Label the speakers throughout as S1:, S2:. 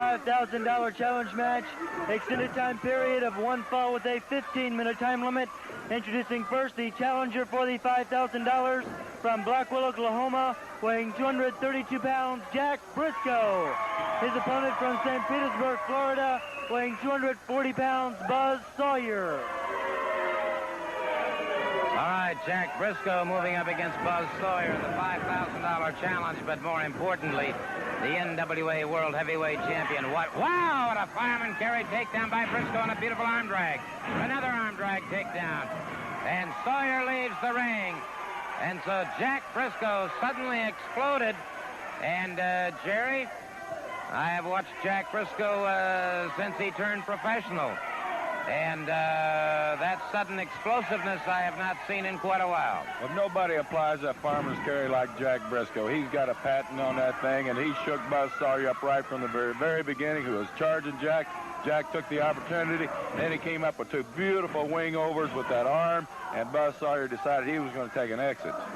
S1: $5,000 challenge match. Extended time period of one fall with a 15-minute time limit. Introducing first the challenger for the $5,000 from Blackwell, Oklahoma, weighing 232 pounds, Jack Briscoe. His opponent from St. Petersburg, Florida, weighing 240 pounds, Buzz Sawyer.
S2: All right, Jack Briscoe moving up against Buzz Sawyer, the $5,000 challenge, but more importantly, the NWA World Heavyweight Champion. Wow, what a fireman carry takedown by Briscoe and a beautiful arm drag. Another arm drag takedown. And Sawyer leaves the ring. And so Jack Briscoe suddenly exploded. And, Jerry, I have watched Jack Briscoe since he turned professional. And that sudden explosiveness I have not seen in quite a while.
S3: Well, nobody applies that fireman's carry like Jack Briscoe. He's got a patent on that thing, and he shook Buzz Sawyer up right from the very beginning. He was charging Jack. Jack took the opportunity. Then he came up with two beautiful wing overs with that arm, and Buzz Sawyer decided he was going to take an exit.
S2: Off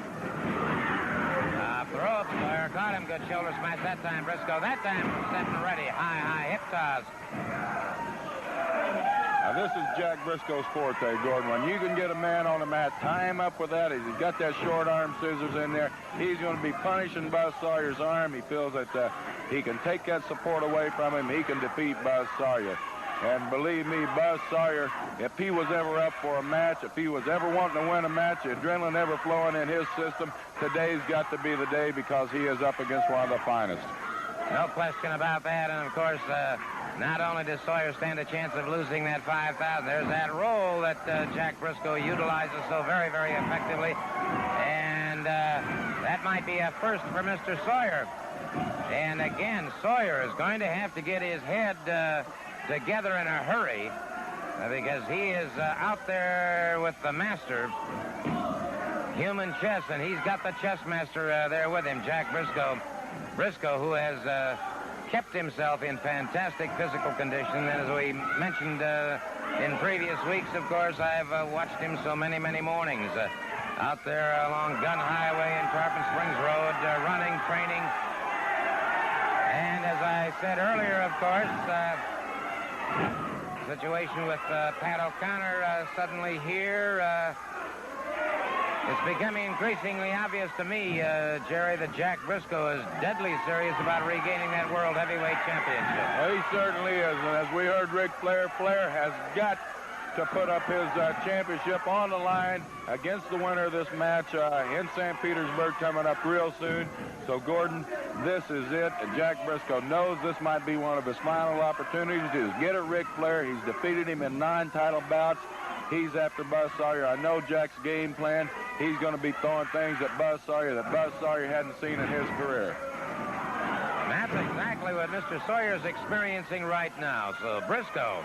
S2: the ropes, Sawyer caught him. Good shoulder smash that time, Briscoe. That time set and ready. High hip toss.
S3: Now, this is Jack Briscoe's forte, Gordon. When you can get a man on the mat, tie him up with that. He's got that short arm scissors in there. He's going to be punishing Buzz Sawyer's arm. He feels that he can take that support away from him. He can defeat Buzz Sawyer. And believe me, Buzz Sawyer, if he was ever up for a match, if he was ever wanting to win a match, the adrenaline ever flowing in his system, today's got to be the day because he is up against one of the finest.
S2: No question about that. And, of course, not only does Sawyer stand a chance of losing that $5,000, there's that roll that Jack Briscoe utilizes so very, very effectively. And that might be a first for Mr. Sawyer. And, again, Sawyer is going to have to get his head together in a hurry because he is out there with the master, human chess, and he's got the chess master there with him, Jack Briscoe. Briscoe, who has kept himself in fantastic physical condition. And as we mentioned in previous weeks, of course, I've watched him so many, many mornings out there along Gun Highway in Tarpon Springs Road, running, training. And as I said earlier, of course, situation with Pat O'Connor suddenly here. It's becoming increasingly obvious to me, Jerry, that Jack Briscoe is deadly serious about regaining that World Heavyweight Championship.
S3: Well, he certainly is. And as we heard Ric Flair, Flair has got to put up his championship on the line against the winner of this match in St. Petersburg coming up real soon. So, Gordon, this is it. And Jack Briscoe knows this might be one of his final opportunities to get at Ric Flair. He's defeated him in 9 title bouts. He's after Buzz Sawyer. I know Jack's game plan. He's going to be throwing things at Buzz Sawyer that Buzz Sawyer hadn't seen in his career.
S2: And that's exactly what Mr. Sawyer's experiencing right now. So Briscoe,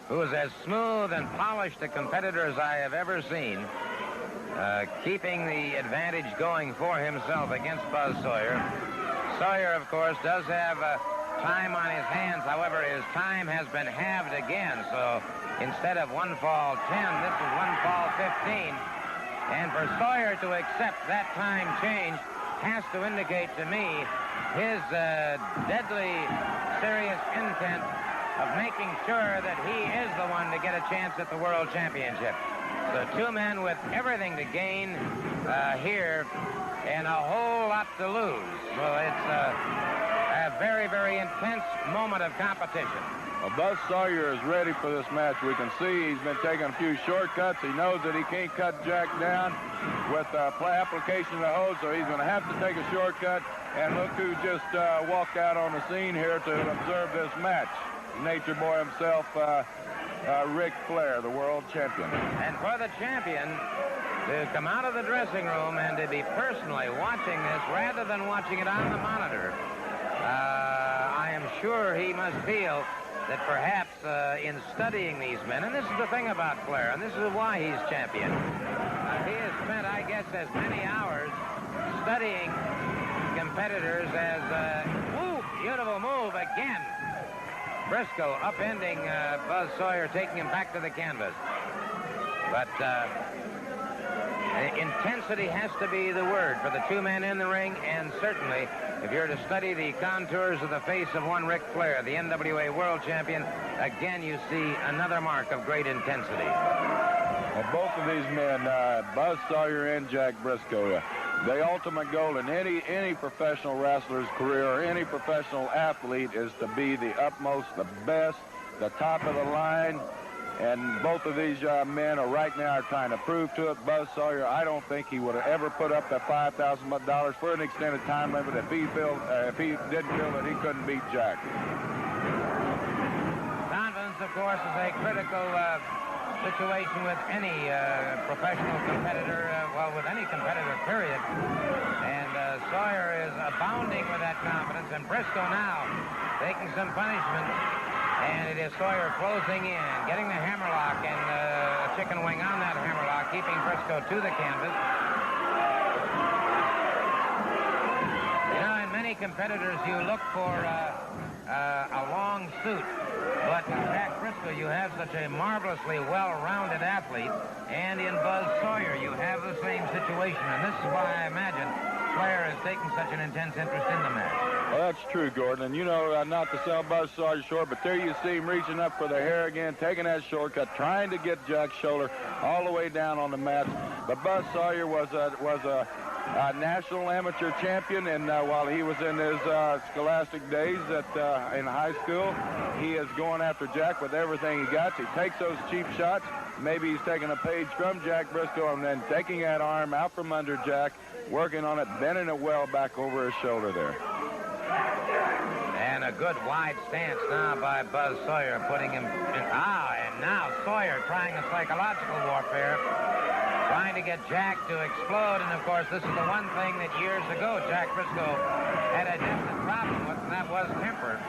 S2: who is as smooth and polished a competitor as I have ever seen, keeping the advantage going for himself against Buzz Sawyer. Sawyer, of course, does have time on his hands. However, his time has been halved again. So instead of 1 fall 10, this is 1 fall 15. And for Sawyer to accept that time change has to indicate to me his deadly serious intent of making sure that he is the one to get a chance at the World Championship. So 2 men with everything to gain here and a whole lot to lose. So it's a very, very intense moment of competition.
S3: Well, Buzz Sawyer is ready for this match. We can see he's been taking a few shortcuts. He knows that he can't cut Jack down with application of the hose, so he's going to have to take a shortcut. And look who just walked out on the scene here to observe this match. Nature Boy himself, Ric Flair, the world champion.
S2: And for the champion to come out of the dressing room and to be personally watching this rather than watching it on the monitor, I am sure he must feel that perhaps in studying these men, and this is the thing about Flair, and this is why he's champion, he has spent, I guess, as many hours studying competitors as, beautiful move again. Briscoe upending Buzz Sawyer, taking him back to the canvas. But Intensity has to be the word for the two men in the ring, and certainly, if you're to study the contours of the face of one Ric Flair, the NWA World Champion, again you see another mark of great intensity.
S3: Well, both of these men, Buzz Sawyer and Jack Briscoe, the ultimate goal in any professional wrestler's career or any professional athlete is to be the utmost, the best, the top of the line. And both of these men are right now trying to prove to it. Buzz Sawyer, I don't think he would have ever put up that $5,000 for an extended time limit if he didn't feel that he couldn't beat Jack.
S2: Confidence, of course, is a critical situation with any professional competitor, well, with any competitor, period. And Sawyer is abounding with that confidence, and Briscoe now taking some punishment. And it is Sawyer closing in, getting the hammerlock and a chicken wing on that hammerlock, keeping Briscoe to the canvas. You know, in many competitors, you look for a long suit. But in Jack Briscoe, you have such a marvelously well-rounded athlete. And in Buzz Sawyer, you have the same situation. And this is why I imagine Flair is taking such an intense interest in the match.
S3: Well, that's true, Gordon. And, you know, not to sell Buzz Sawyer short, but there you see him reaching up for the hair again, taking that shortcut, trying to get Jack's shoulder all the way down on the mat. But Buzz Sawyer was a national amateur champion, and while he was in his scholastic days in high school, he is going after Jack with everything he got. He takes those cheap shots. Maybe he's taking a page from Jack Briscoe and then taking that arm out from under Jack, working on it, bending it well back over his shoulder there.
S2: And a good wide stance now by Buzz Sawyer, putting him in. And now Sawyer trying a psychological warfare, trying to get Jack to explode. And, of course, this is the one thing that years ago Jack Briscoe had a definite problem with, and that was temper.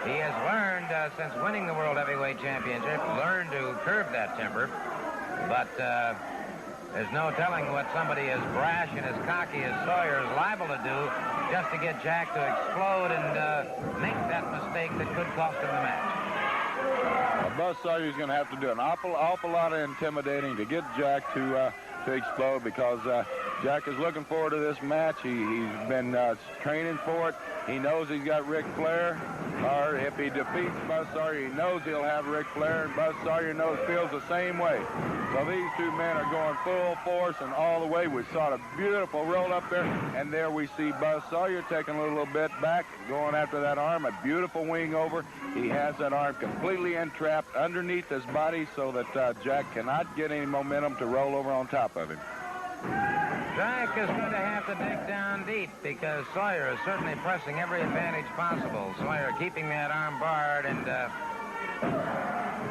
S2: He has learned, since winning the World Heavyweight Championship, learned to curb that temper. But there's no telling what somebody as brash and as cocky as Sawyer is liable to do just to get Jack to explode and make that mistake that could cost him the match.
S3: Buzz Sawyer's going to have to do an awful lot of intimidating to get Jack to explode, because Jack is looking forward to this match. He's been training for it. He knows he's got Ric Flair. Or if he defeats Buzz Sawyer, he knows he'll have Ric Flair, and Buzz Sawyer feels the same way. So these two men are going full force and all the way. We saw a beautiful roll up there, and there we see Buzz Sawyer taking a little bit back, going after that arm, a beautiful wing over. He has that arm completely entrapped underneath his body so that Jack cannot get any momentum to roll over on top of him.
S2: Jack is going to have to dig down deep, because Sawyer is certainly pressing every advantage possible. Sawyer keeping that arm barred, and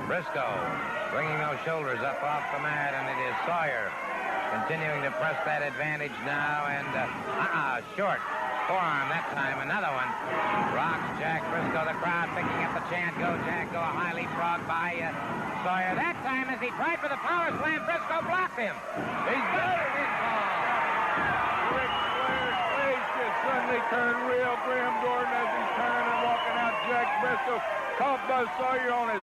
S2: Briscoe bringing those shoulders up off the mat, and it is Sawyer continuing to press that advantage now, and short forearm that time, another one. Rocks Jack Briscoe, the crowd picking up the chant, go Jack, go, a high leapfrog by Sawyer. That time, as he tried for the power slam, Briscoe blocked him. He's got it, he's gone.
S3: Ric Flair's face just suddenly turned real grim, Gordon, as he's turning and walking out. Jack Briscoe caught Buzz Sawyer on his